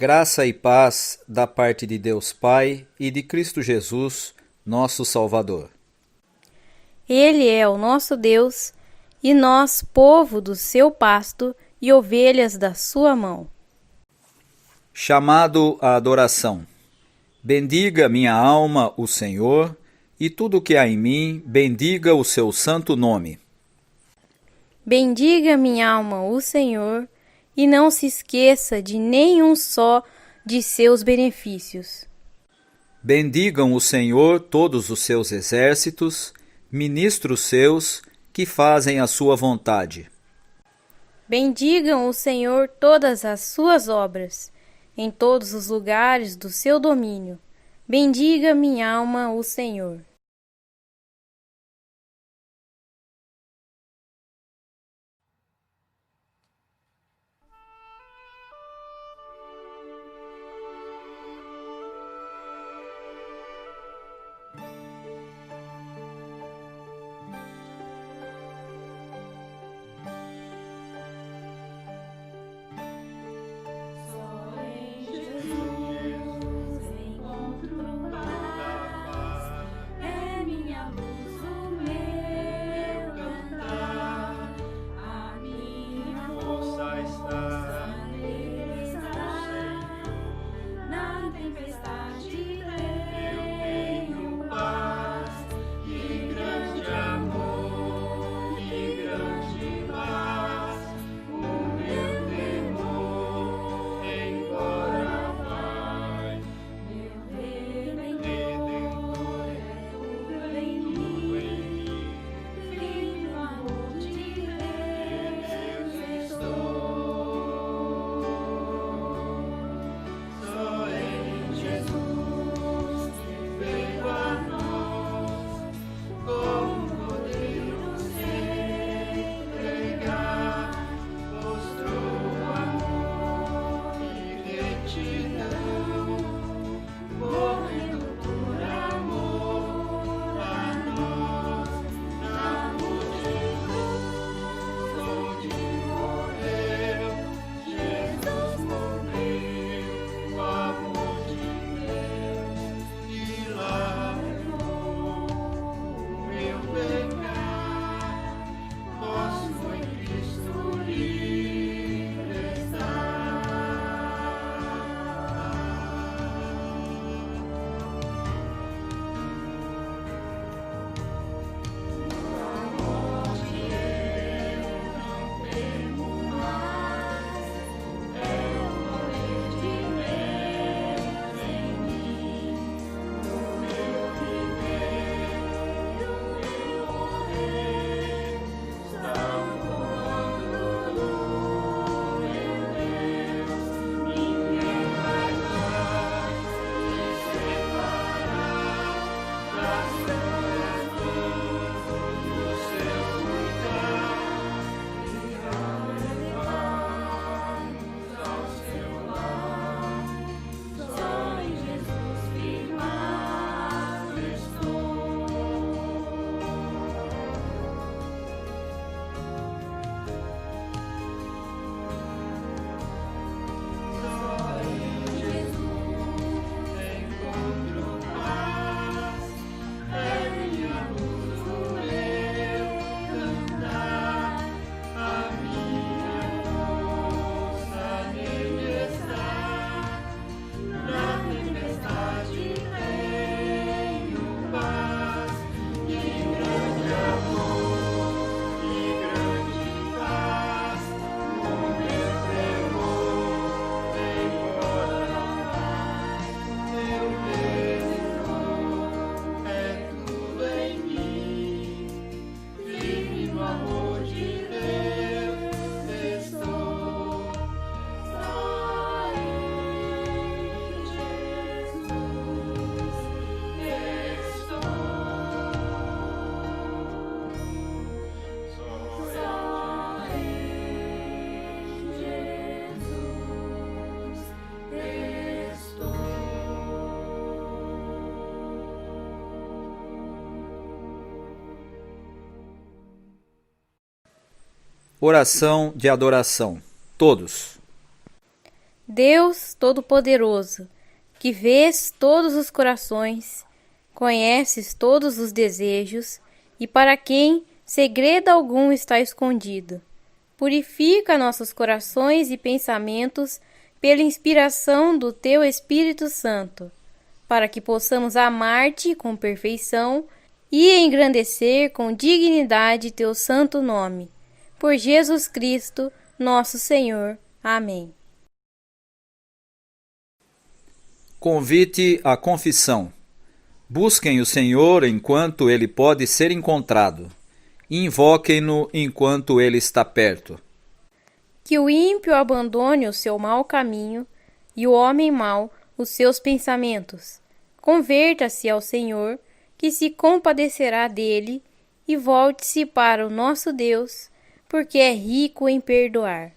Graça e paz da parte de Deus Pai e de Cristo Jesus, nosso Salvador. Ele é o nosso Deus, e nós, povo do seu pasto e ovelhas da sua mão. Chamado à adoração. Bendiga minha alma o Senhor, e tudo que há em mim, bendiga o seu santo nome. Bendiga minha alma o Senhor, e não se esqueça de nenhum só de seus benefícios. Bendigam o Senhor todos os seus exércitos, ministros seus, que fazem a sua vontade. Bendigam o Senhor todas as suas obras, em todos os lugares do seu domínio. Bendiga minha alma o Senhor. Oração de adoração. Todos. Deus Todo-Poderoso, que vês todos os corações, conheces todos os desejos e para quem segredo algum está escondido. Purifica nossos corações e pensamentos pela inspiração do Teu Espírito Santo, para que possamos amar-te com perfeição e engrandecer com dignidade Teu santo nome. Por Jesus Cristo, nosso Senhor. Amém. Convite à confissão. Busquem o Senhor enquanto Ele pode ser encontrado. Invoquem-no enquanto Ele está perto. Que o ímpio abandone o seu mau caminho e o homem mau os seus pensamentos. Converta-se ao Senhor, que se compadecerá dele, e volte-se para o nosso Deus, porque é rico em perdoar.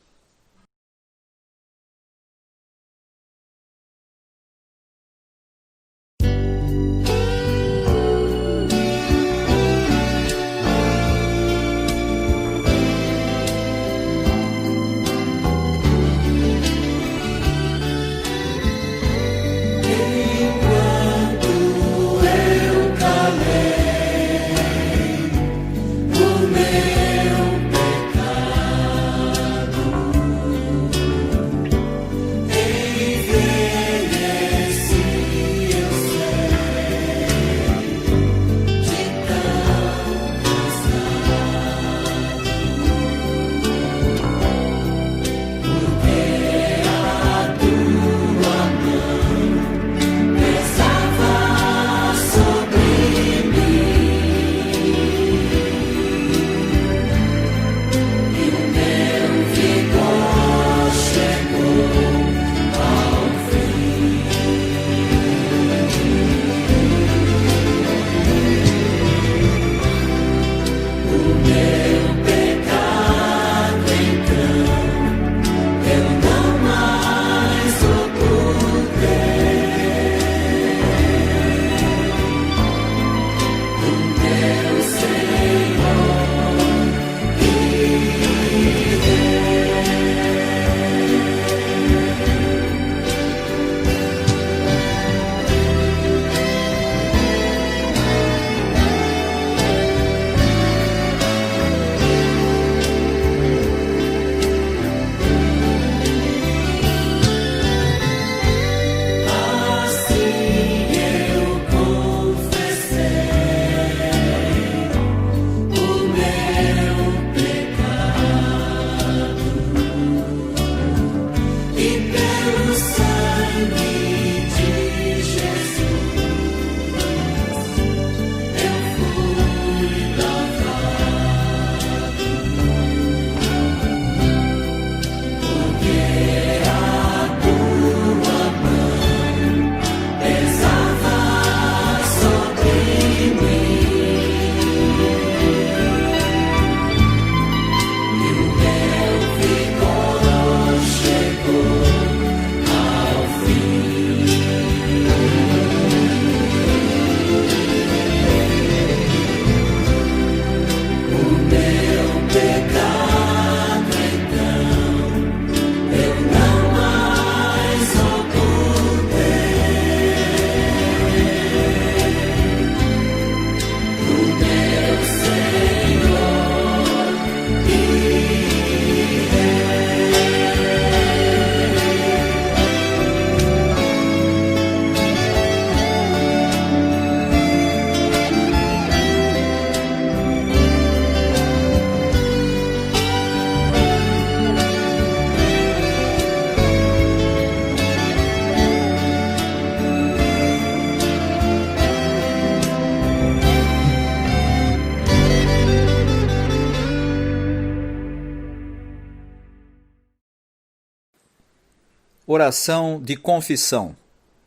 Oração de confissão.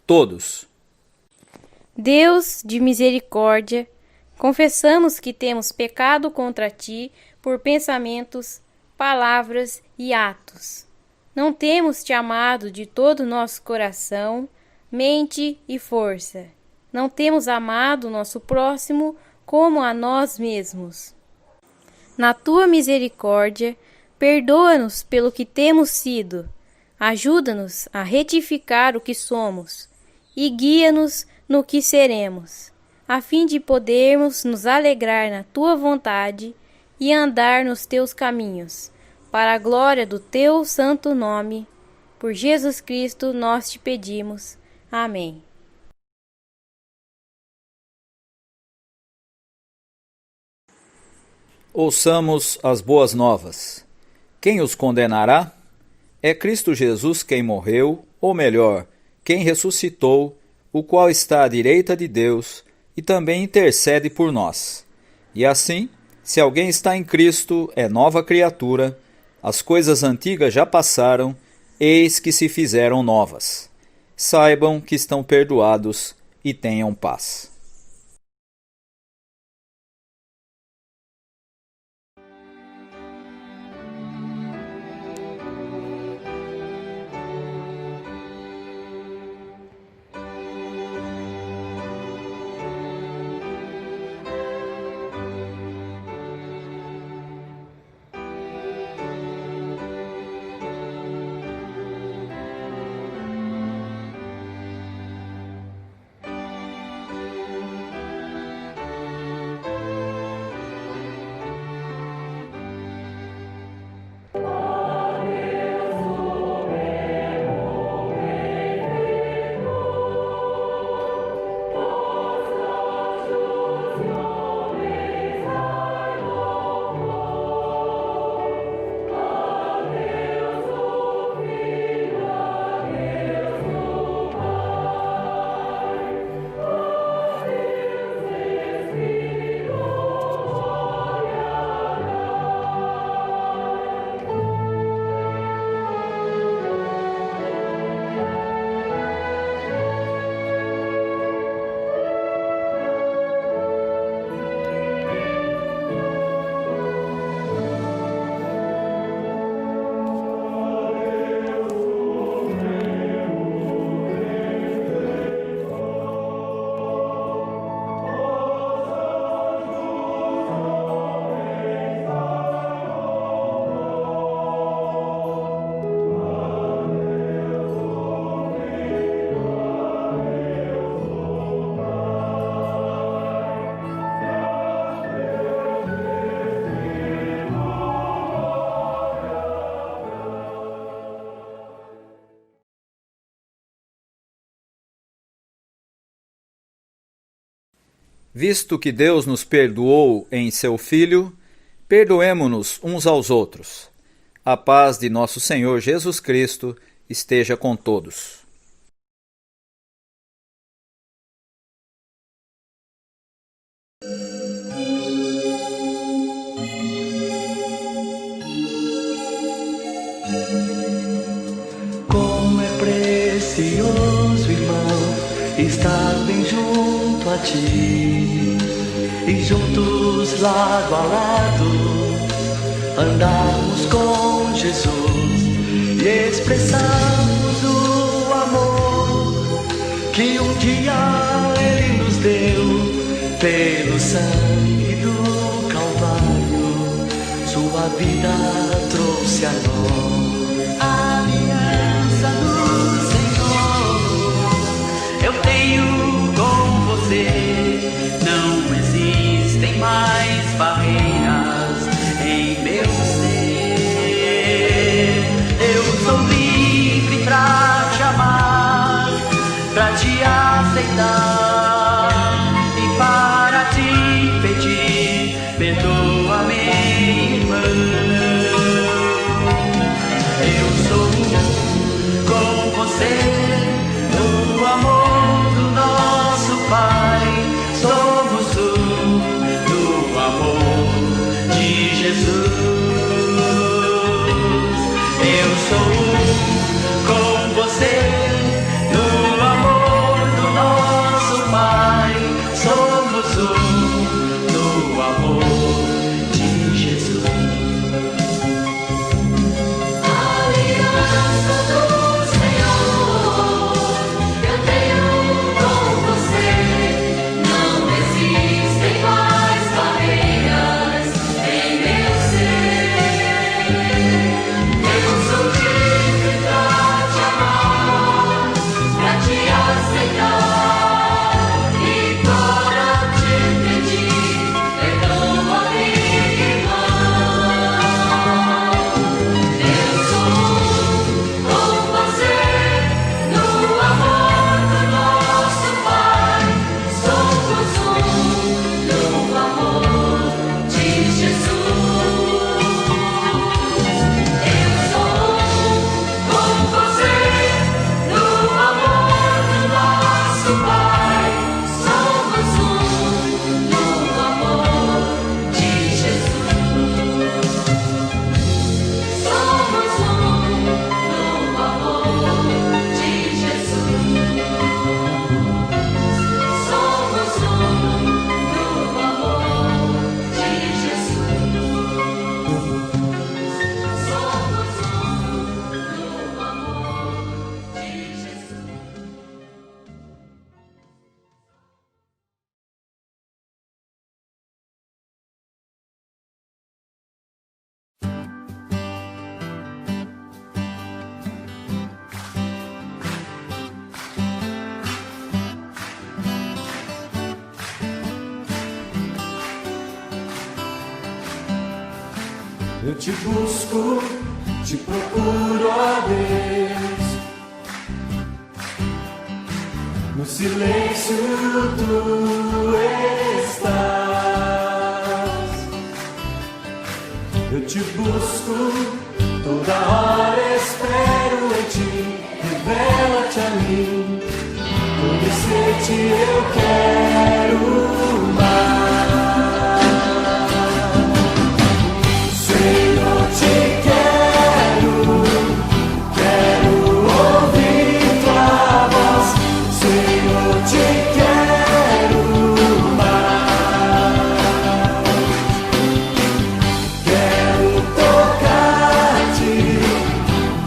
Todos. Deus de misericórdia, confessamos que temos pecado contra ti por pensamentos, palavras e atos. Não temos te amado de todo o nosso coração, mente e força. Não temos amado nosso próximo como a nós mesmos. Na tua misericórdia, perdoa-nos pelo que temos sido, Ajuda-nos a retificar o que somos e guia-nos no que seremos, a fim de podermos nos alegrar na Tua vontade e andar nos Teus caminhos, para a glória do Teu santo nome. Por Jesus Cristo nós te pedimos. Amém. Ouçamos as boas novas. Quem os condenará? É Cristo Jesus quem morreu, ou melhor, quem ressuscitou, o qual está à direita de Deus e também intercede por nós. E assim, se alguém está em Cristo, é nova criatura, as coisas antigas já passaram, eis que se fizeram novas. Saibam que estão perdoados e tenham paz. Visto que Deus nos perdoou em seu Filho, perdoemo-nos uns aos outros. A paz de nosso Senhor Jesus Cristo esteja com todos. Como é precioso, irmão, estar bem junto a ti e juntos lado a lado andarmos com Jesus e expressarmos o amor que um dia Ele nos deu pelo sangue do Calvário. Sua vida trouxe a nós a aliança do Senhor. Eu tenho com você, não existem mais barreiras em meu ser. Eu sou livre pra te amar, pra te aceitar e para te pedir, perdoa-me, irmã. Eu sou com você no amor do nosso Pai. Somos do amor de Jesus. Eu sou com você no amor do nosso Eu te busco, te procuro, ó Deus. No silêncio tu estás. Eu te busco, toda hora espero em ti. Revela-te a mim, conhecer-te eu quero mais. Senhor, te quero, quero ouvir tua voz. Senhor, te quero mais. Quero tocar-te,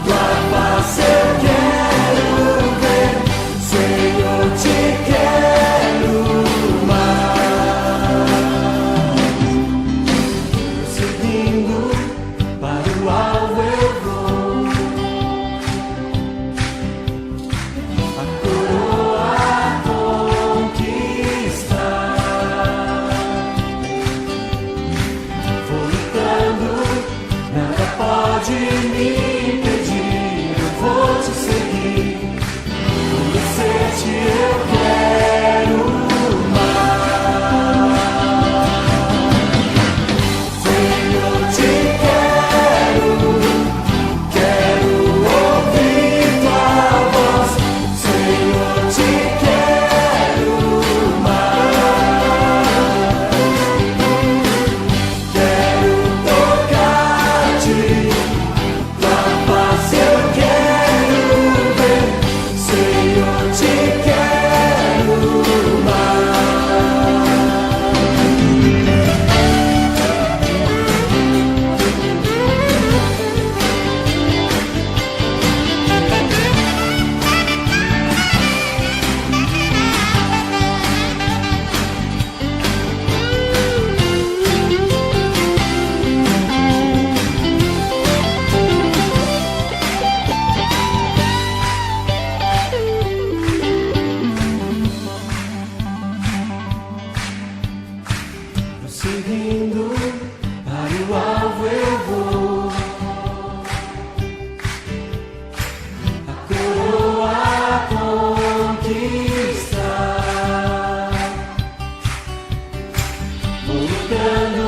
tua face eu quero ver. Senhor, te quero mais. Seguindo para o alvo eu vou. A coroa conquistar. Vou lutando, nada pode me impedir. Eu vou te seguir, conhecer-te eu quero mais. Senhor, te quero, quero ouvir tua voz. Senhor, te quero mais. Quero tocar-te, tua face eu quero ver. Senhor, te quero mais. Seguindo para o alvo eu vou. A coroa conquistar. Vou lutando,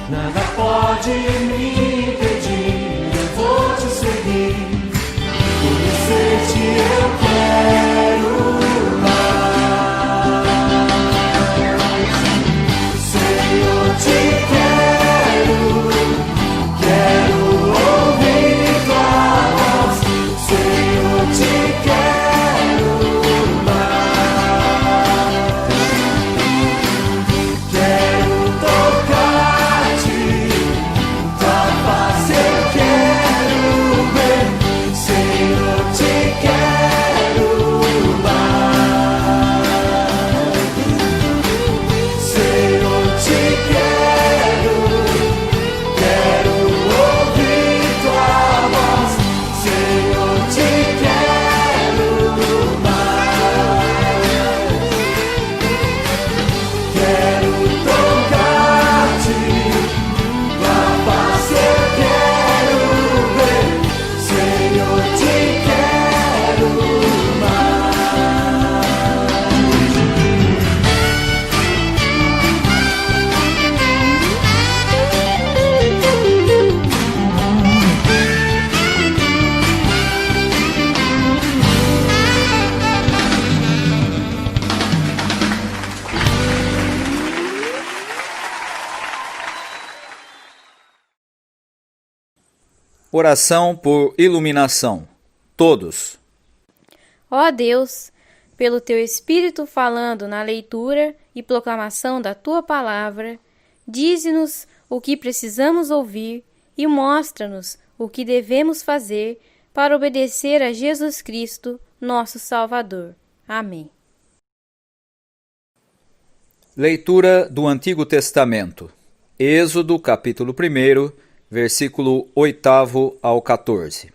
nada pode me impedir. Eu vou te seguir, conhecer-te eu quero mais. Senhor, te quero, quero ouvir tua voz. Senhor, te quero mais. Quero tocar-te, tua face eu quero ver. Senhor, te quero mais. Senhor, te quero, quero ouvir tua voz. Senhor, te quero mais. Quero tocar-te, tua face eu quero ver. Senhor, te quero mais. Oração por iluminação. Todos. Ó Deus, pelo teu Espírito falando na leitura e proclamação da tua palavra, dize-nos o que precisamos ouvir e mostra-nos o que devemos fazer para obedecer a Jesus Cristo, nosso Salvador. Amém. Leitura do Antigo Testamento. Êxodo, capítulo 1, versículo 8 ao 14.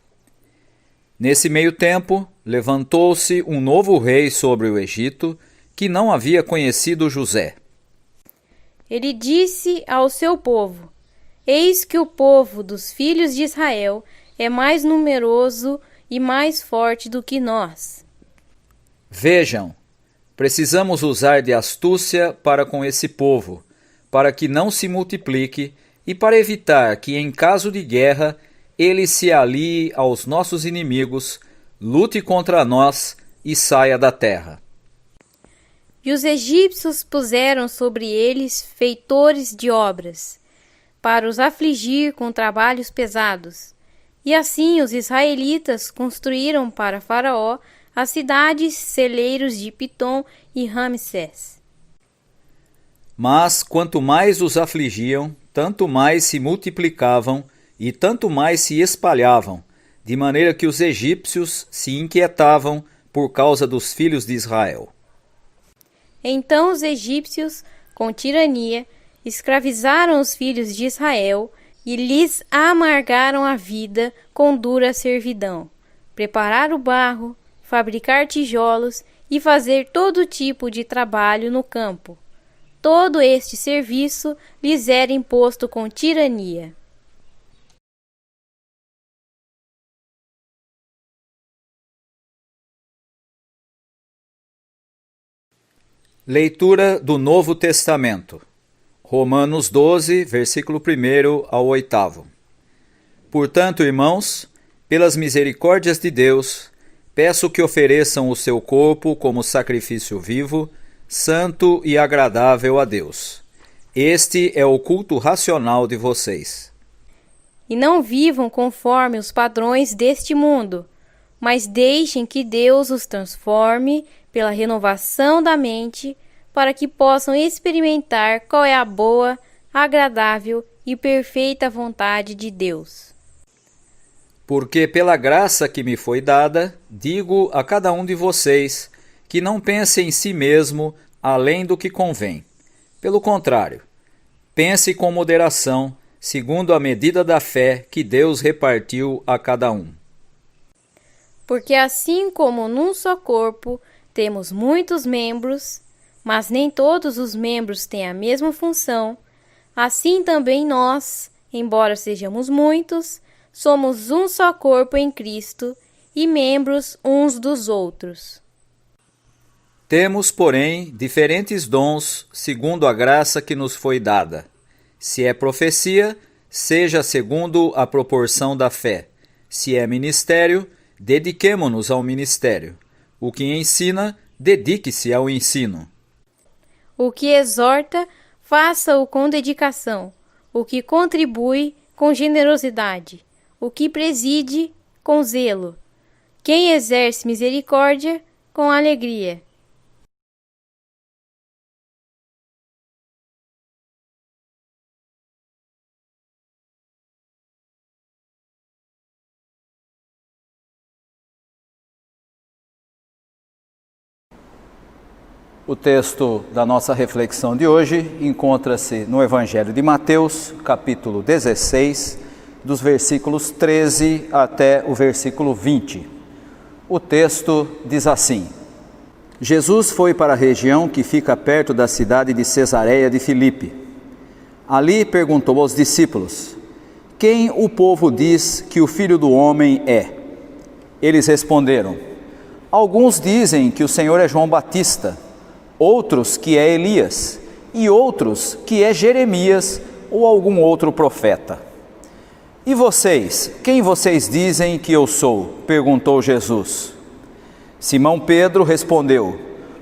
Nesse meio tempo, levantou-se um novo rei sobre o Egito, que não havia conhecido José. Ele disse ao seu povo: Eis que o povo dos filhos de Israel é mais numeroso e mais forte do que nós. Vejam, precisamos usar de astúcia para com esse povo, para que não se multiplique e para evitar que, em caso de guerra, ele se alie aos nossos inimigos, lute contra nós e saia da terra. E os egípcios puseram sobre eles feitores de obras, para os afligir com trabalhos pesados. E assim os israelitas construíram para Faraó as cidades celeiros de Pitom e Ramsés. Mas quanto mais os afligiam, tanto mais se multiplicavam e tanto mais se espalhavam, de maneira que os egípcios se inquietavam por causa dos filhos de Israel. Então os egípcios, com tirania, escravizaram os filhos de Israel e lhes amargaram a vida com dura servidão, preparar o barro, fabricar tijolos e fazer todo tipo de trabalho no campo. Todo este serviço lhes era imposto com tirania. Leitura do Novo Testamento. Romanos 12, versículo 1 ao 8. Portanto, irmãos, pelas misericórdias de Deus, peço que ofereçam o seu corpo como sacrifício vivo, santo e agradável a Deus. Este é o culto racional de vocês. E não vivam conforme os padrões deste mundo, mas deixem que Deus os transforme pela renovação da mente, para que possam experimentar qual é a boa, agradável e perfeita vontade de Deus. Porque pela graça que me foi dada, digo a cada um de vocês que não pense em si mesmo além do que convém. Pelo contrário, pense com moderação, segundo a medida da fé que Deus repartiu a cada um. Porque assim como num só corpo temos muitos membros, mas nem todos os membros têm a mesma função, assim também nós, embora sejamos muitos, somos um só corpo em Cristo e membros uns dos outros. Temos, porém, diferentes dons segundo a graça que nos foi dada. Se é profecia, seja segundo a proporção da fé. Se é ministério, dediquemo-nos ao ministério. O que ensina, dedique-se ao ensino. O que exorta, faça-o com dedicação. O que contribui, com generosidade. O que preside, com zelo. Quem exerce misericórdia, com alegria. O texto da nossa reflexão de hoje encontra-se no Evangelho de Mateus, capítulo 16, dos versículos 13 até o versículo 20. O texto diz assim: Jesus foi para a região que fica perto da cidade de Cesareia de Filipe. Ali perguntou aos discípulos: quem o povo diz que o Filho do Homem é? Eles responderam: alguns dizem que o Senhor é João Batista, outros que é Elias, e outros que é Jeremias ou algum outro profeta. E vocês, quem vocês dizem que eu sou? Perguntou Jesus. Simão Pedro respondeu: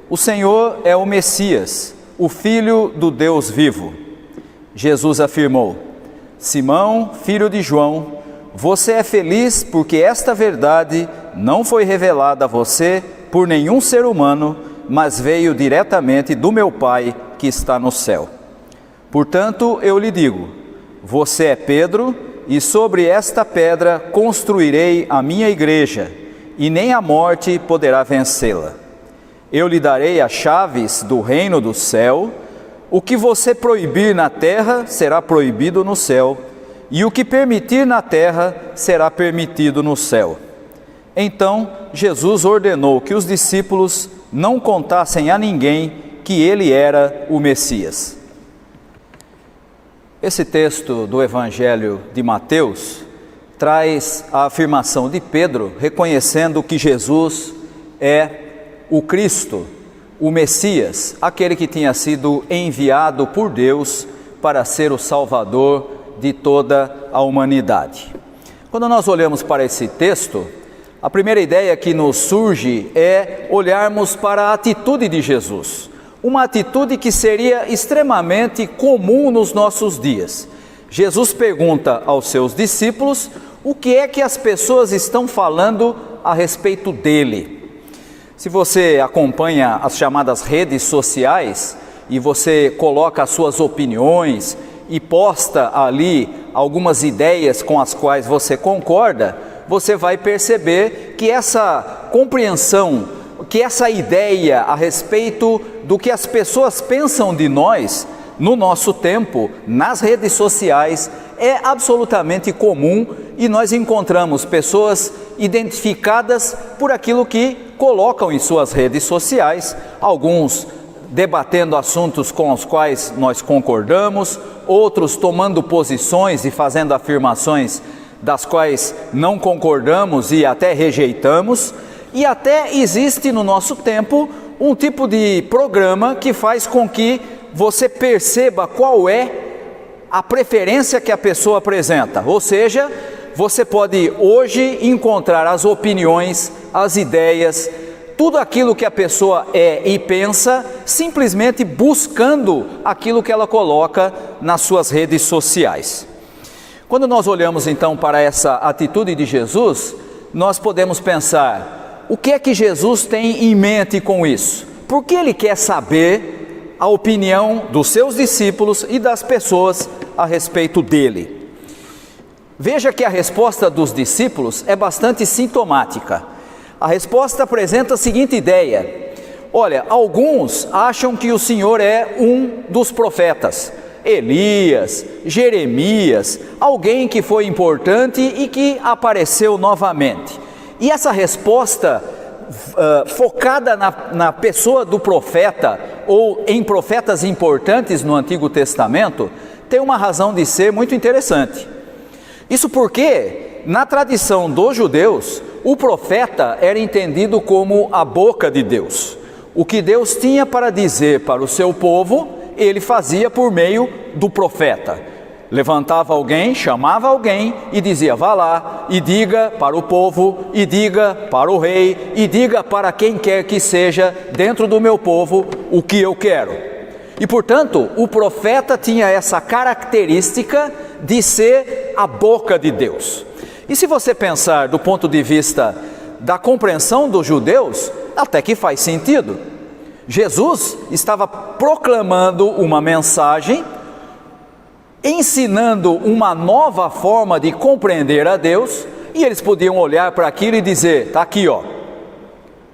o Senhor é o Messias, o Filho do Deus vivo. Jesus afirmou: Simão, filho de João, você é feliz porque esta verdade não foi revelada a você por nenhum ser humano, mas veio diretamente do meu Pai que está no céu. Portanto, eu lhe digo: você é Pedro, e sobre esta pedra construirei a minha igreja, e nem a morte poderá vencê-la. Eu lhe darei as chaves do reino do céu. O que você proibir na terra será proibido no céu, e o que permitir na terra será permitido no céu. Então Jesus ordenou que os discípulos não contassem a ninguém que ele era o Messias. Esse texto do Evangelho de Mateus traz a afirmação de Pedro, reconhecendo que Jesus é o Cristo, o Messias, aquele que tinha sido enviado por Deus para ser o Salvador de toda a humanidade. Quando nós olhamos para esse texto, a primeira ideia que nos surge é olharmos para a atitude de Jesus, uma atitude que seria extremamente comum nos nossos dias. Jesus pergunta aos seus discípulos o que é que as pessoas estão falando a respeito dele. Se você acompanha as chamadas redes sociais e você coloca as suas opiniões e posta ali algumas ideias com as quais você concorda, você vai perceber que essa compreensão, que essa ideia a respeito do que as pessoas pensam de nós, no nosso tempo, nas redes sociais, é absolutamente comum e nós encontramos pessoas identificadas por aquilo que colocam em suas redes sociais, alguns debatendo assuntos com os quais nós concordamos, outros tomando posições e fazendo afirmações das quais não concordamos e até rejeitamos, e até existe no nosso tempo um tipo de programa que faz com que você perceba qual é a preferência que a pessoa apresenta, ou seja, você pode hoje encontrar as opiniões, as ideias, tudo aquilo que a pessoa é e pensa, simplesmente buscando aquilo que ela coloca nas suas redes sociais. Quando nós olhamos então para essa atitude de Jesus, nós podemos pensar, o que é que Jesus tem em mente com isso? Por que ele quer saber a opinião dos seus discípulos e das pessoas a respeito dele? Veja que a resposta dos discípulos é bastante sintomática. A resposta apresenta a seguinte ideia: olha, alguns acham que o Senhor é um dos profetas, Elias, Jeremias, alguém que foi importante e que apareceu novamente. E essa resposta focada na pessoa do profeta ou em profetas importantes no Antigo Testamento tem uma razão de ser muito interessante. Isso porque, na tradição dos judeus, o profeta era entendido como a boca de Deus. O que Deus tinha para dizer para o seu povo, ele fazia por meio do profeta. Levantava alguém, chamava alguém e dizia, vá lá e diga para o povo, e diga para o rei, e diga para quem quer que seja dentro do meu povo o que eu quero. E portanto, o profeta tinha essa característica de ser a boca de Deus. E se você pensar do ponto de vista da compreensão dos judeus, até que faz sentido. Jesus estava proclamando uma mensagem, ensinando uma nova forma de compreender a Deus, e eles podiam olhar para aquilo e dizer, está aqui ó,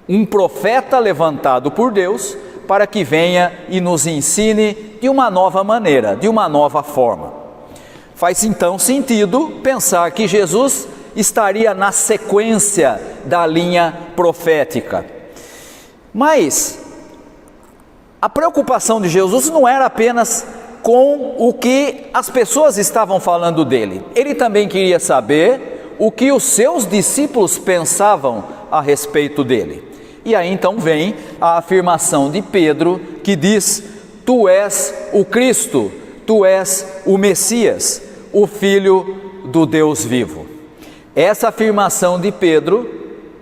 um profeta levantado por Deus, para que venha e nos ensine de uma nova maneira, de uma nova forma. Faz então sentido pensar que Jesus estaria na sequência da linha profética. Mas a preocupação de Jesus não era apenas com o que as pessoas estavam falando dele. Ele também queria saber o que os seus discípulos pensavam a respeito dele. E aí então vem a afirmação de Pedro que diz, tu és o Cristo, tu és o Messias, o Filho do Deus vivo. Essa afirmação de Pedro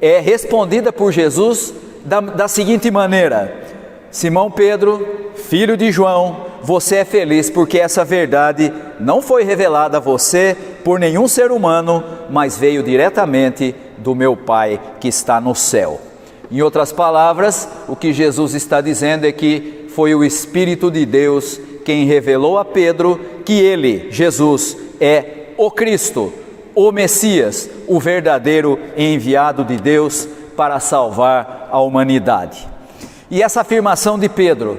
é respondida por Jesus da seguinte maneira, Simão Pedro, filho de João, você é feliz porque essa verdade não foi revelada a você por nenhum ser humano, mas veio diretamente do meu Pai que está no céu. Em outras palavras, o que Jesus está dizendo é que foi o Espírito de Deus quem revelou a Pedro que ele, Jesus, é o Cristo, o Messias, o verdadeiro enviado de Deus para salvar a humanidade. E essa afirmação de Pedro,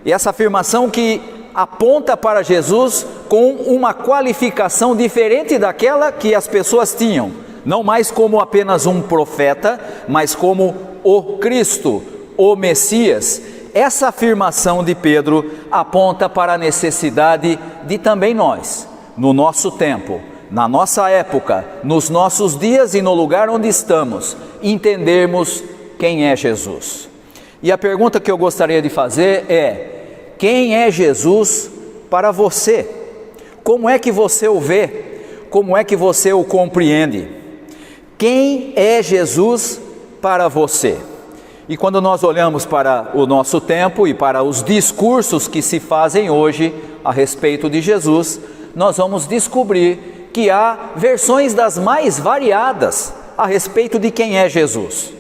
e essa afirmação que aponta para Jesus com uma qualificação diferente daquela que as pessoas tinham, não mais como apenas um profeta, mas como o Cristo, o Messias, essa afirmação de Pedro aponta para a necessidade de também nós, no nosso tempo, na nossa época, nos nossos dias e no lugar onde estamos, entendermos quem é Jesus. E a pergunta que eu gostaria de fazer é: quem é Jesus para você? Como é que você o vê? Como é que você o compreende? Quem é Jesus para você? E quando nós olhamos para o nosso tempo e para os discursos que se fazem hoje a respeito de Jesus, nós vamos descobrir que há versões das mais variadas a respeito de quem é Jesus.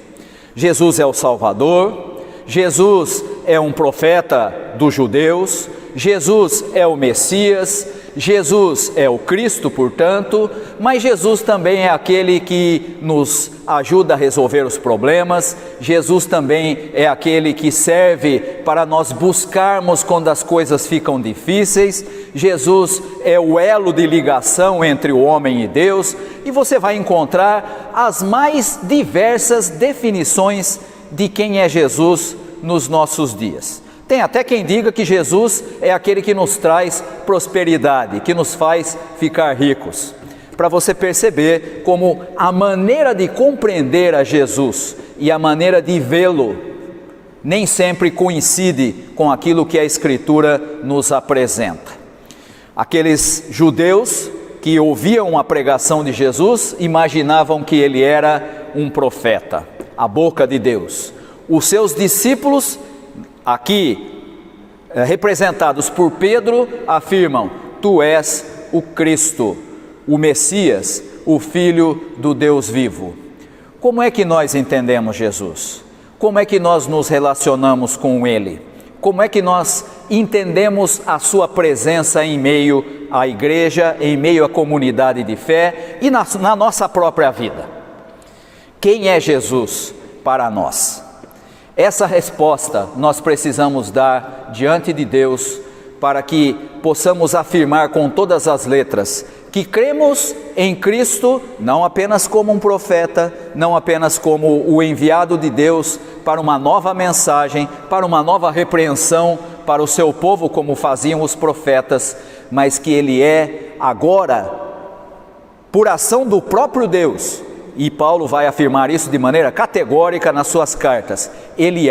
Jesus é o Salvador, Jesus é um profeta dos judeus, Jesus é o Messias, Jesus é o Cristo, portanto, mas Jesus também é aquele que nos ajuda a resolver os problemas, Jesus também é aquele que serve para nós buscarmos quando as coisas ficam difíceis, Jesus é o elo de ligação entre o homem e Deus, e você vai encontrar as mais diversas definições de quem é Jesus nos nossos dias. Tem até quem diga que Jesus é aquele que nos traz prosperidade, que nos faz ficar ricos. Para você perceber como a maneira de compreender a Jesus e a maneira de vê-lo nem sempre coincide com aquilo que a Escritura nos apresenta. Aqueles judeus que ouviam a pregação de Jesus imaginavam que ele era um profeta, a boca de Deus. Os seus discípulos, aqui representados por Pedro, afirmam: tu és o Cristo, o Messias, o Filho do Deus vivo. Como é que nós entendemos Jesus? Como é que nós nos relacionamos com Ele? Como é que nós entendemos a sua presença em meio à igreja, em meio à comunidade de fé e na nossa própria vida? Quem é Jesus para nós? Essa resposta nós precisamos dar diante de Deus para que possamos afirmar com todas as letras que cremos em Cristo não apenas como um profeta, não apenas como o enviado de Deus para uma nova mensagem, para uma nova repreensão para o seu povo, como faziam os profetas, mas que Ele é agora, por ação do próprio Deus, e Paulo vai afirmar isso de maneira categórica nas suas cartas, Ele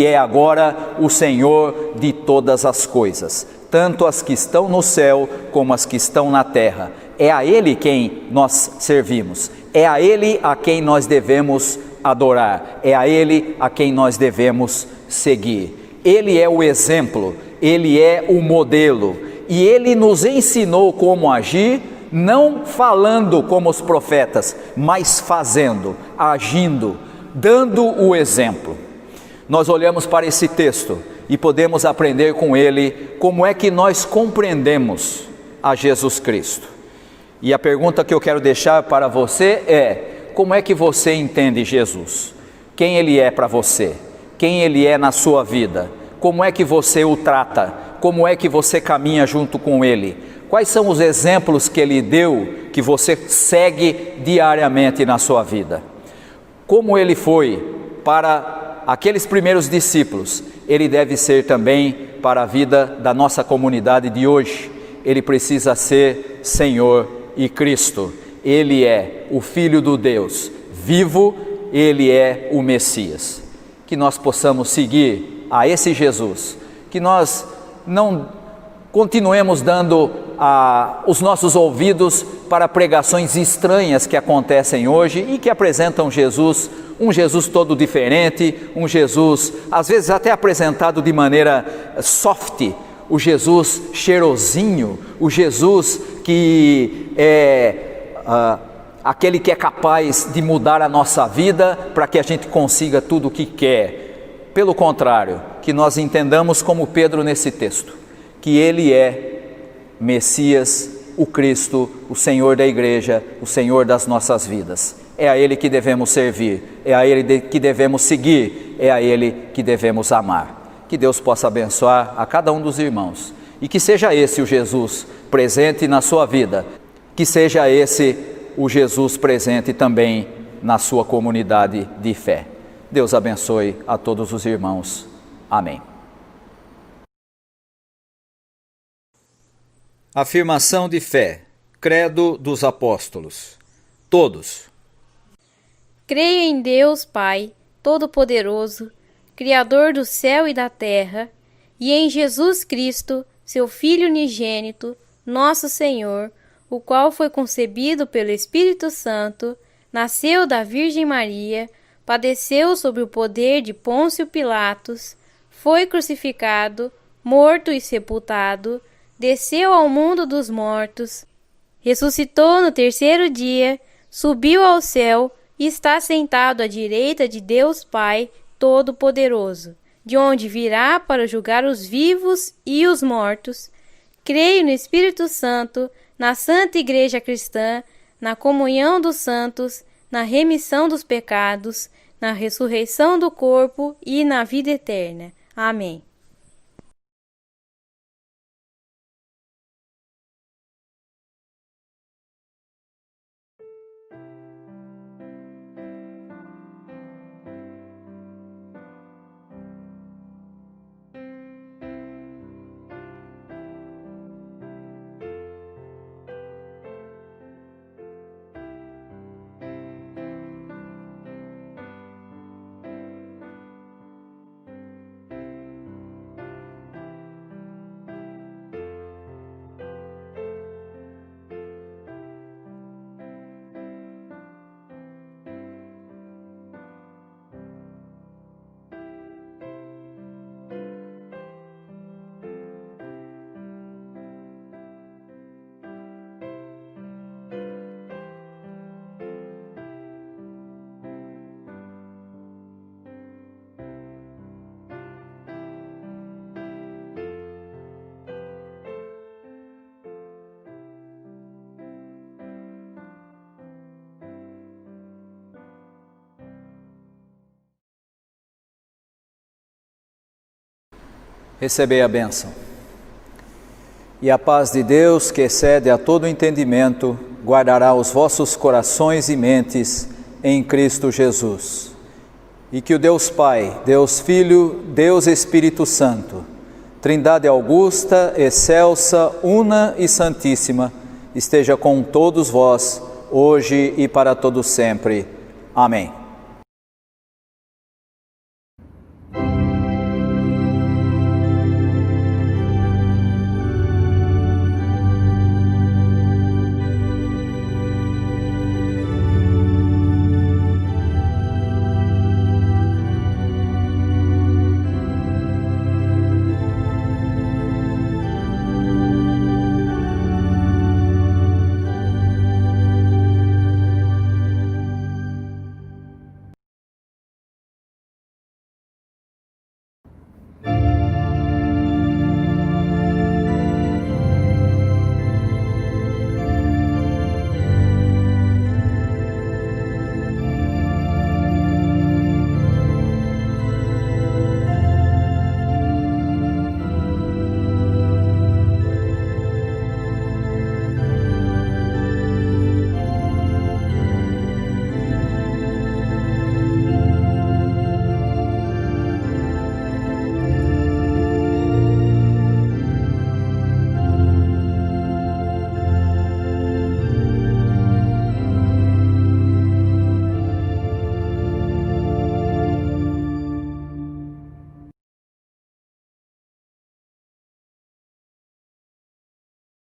é agora o Senhor de todas as coisas, tanto as que estão no céu como as que estão na terra. É a Ele quem nós servimos, é a Ele a quem nós devemos adorar, é a Ele a quem nós devemos seguir. Ele é o exemplo, Ele é o modelo, e Ele nos ensinou como agir, não falando como os profetas, mas fazendo, agindo, dando o exemplo. Nós olhamos para esse texto e podemos aprender com ele como é que nós compreendemos a Jesus Cristo. E a pergunta que eu quero deixar para você é: como é que você entende Jesus? Quem Ele é para você? Quem Ele é na sua vida? Como é que você o trata? Como é que você caminha junto com Ele? Quais são os exemplos que Ele deu que você segue diariamente na sua vida? Como Ele foi para aqueles primeiros discípulos, Ele deve ser também para a vida da nossa comunidade de hoje. Ele precisa ser Senhor e Cristo. Ele é o Filho do Deus vivo, Ele é o Messias. Que nós possamos seguir a esse Jesus, que nós não continuemos dando os nossos ouvidos para pregações estranhas que acontecem hoje e que apresentam Jesus, um Jesus todo diferente, um Jesus às vezes até apresentado de maneira soft, o Jesus cheirosinho, o Jesus que é aquele que é capaz de mudar a nossa vida para que a gente consiga tudo o que quer. Pelo contrário, que nós entendamos como Pedro nesse texto, que Ele é Messias, o Cristo, o Senhor da igreja, o Senhor das nossas vidas. É a Ele que devemos servir, é a Ele que devemos seguir, é a Ele que devemos amar. Que Deus possa abençoar a cada um dos irmãos e que seja esse o Jesus presente na sua vida, que seja esse o Jesus presente também na sua comunidade de fé. Deus abençoe a todos os irmãos. Amém. Afirmação de fé. Credo dos apóstolos. Todos. Creio em Deus Pai, Todo-Poderoso, Criador do céu e da terra, e em Jesus Cristo, seu Filho unigênito, nosso Senhor, o qual foi concebido pelo Espírito Santo, nasceu da Virgem Maria, padeceu sob o poder de Pôncio Pilatos, foi crucificado, morto e sepultado, desceu ao mundo dos mortos, ressuscitou no terceiro dia, subiu ao céu e está sentado à direita de Deus Pai Todo-Poderoso, de onde virá para julgar os vivos e os mortos. Creio no Espírito Santo, na Santa Igreja Cristã, na comunhão dos santos, na remissão dos pecados, na ressurreição do corpo e na vida eterna. Amém. Recebei a bênção. E a paz de Deus, que excede a todo entendimento, guardará os vossos corações e mentes em Cristo Jesus. E que o Deus Pai, Deus Filho, Deus Espírito Santo, Trindade augusta, excelsa, una e santíssima, esteja com todos vós, hoje e para todo sempre. Amém.